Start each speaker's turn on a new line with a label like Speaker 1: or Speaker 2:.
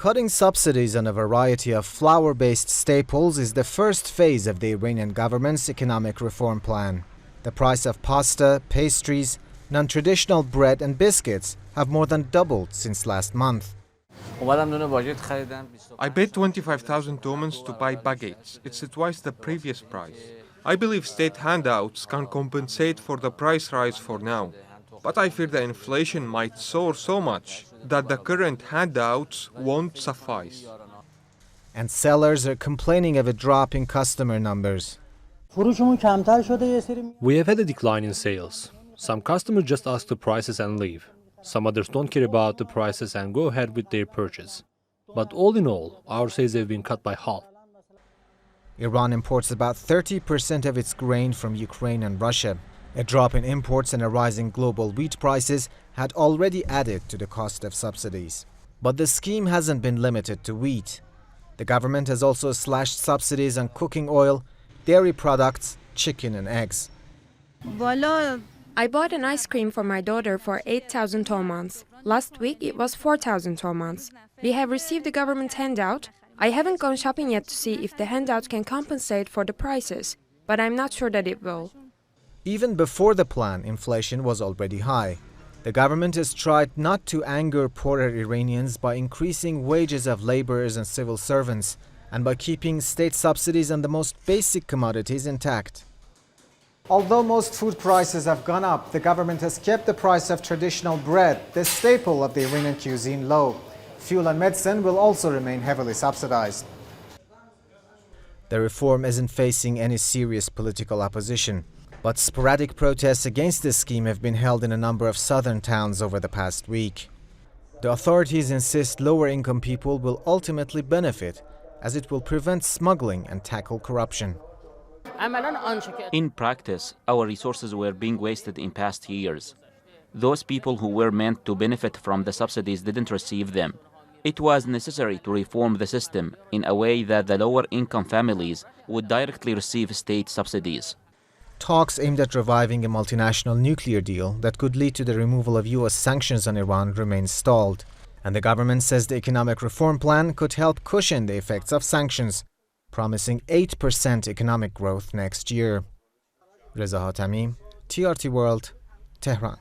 Speaker 1: Cutting subsidies on a variety of flour-based staples is the first phase of the Iranian government's economic reform plan. The price of pasta, pastries, non-traditional bread and biscuits have more than doubled since last month.
Speaker 2: I paid 25,000 tomans to buy baguettes. It's twice the previous price. I believe state handouts can compensate for the price rise for now. But I fear the inflation might soar so much that the current handouts won't suffice.
Speaker 1: And sellers are complaining of a drop in customer numbers.
Speaker 3: We have had a decline in sales. Some customers just ask the prices and leave. Some others don't care about the prices and go ahead with their purchase. But all in all, our sales have been cut by half.
Speaker 1: Iran imports about 30% of its grain from Ukraine and Russia. A drop in imports and a rise in global wheat prices had already added to the cost of subsidies. But the scheme hasn't been limited to wheat. The government has also slashed subsidies on cooking oil, dairy products, chicken and eggs.
Speaker 4: I bought an ice cream for my daughter for 8,000 tomans. Last week it was 4,000 tomans. We have received the government handout. I haven't gone shopping yet to see if the handout can compensate for the prices, but I'm not sure that it will.
Speaker 1: Even before the plan, inflation was already high. The government has tried not to anger poorer Iranians by increasing wages of laborers and civil servants and by keeping state subsidies on the most basic commodities intact. Although most food prices have gone up, the government has kept the price of traditional bread, the staple of the Iranian cuisine, low. Fuel and medicine will also remain heavily subsidized. The reform isn't facing any serious political opposition, but sporadic protests against this scheme have been held in a number of southern towns over the past week. The authorities insist lower-income people will ultimately benefit, as it will prevent smuggling and tackle corruption.
Speaker 5: In practice, our resources were being wasted in past years. Those people who were meant to benefit from the subsidies didn't receive them. It was necessary to reform the system in a way that the lower-income families would directly receive state subsidies.
Speaker 1: Talks aimed at reviving a multinational nuclear deal that could lead to the removal of U.S. sanctions on Iran remain stalled, and the government says the economic reform plan could help cushion the effects of sanctions, promising 8% economic growth next year. Reza Hatami, TRT World, Tehran.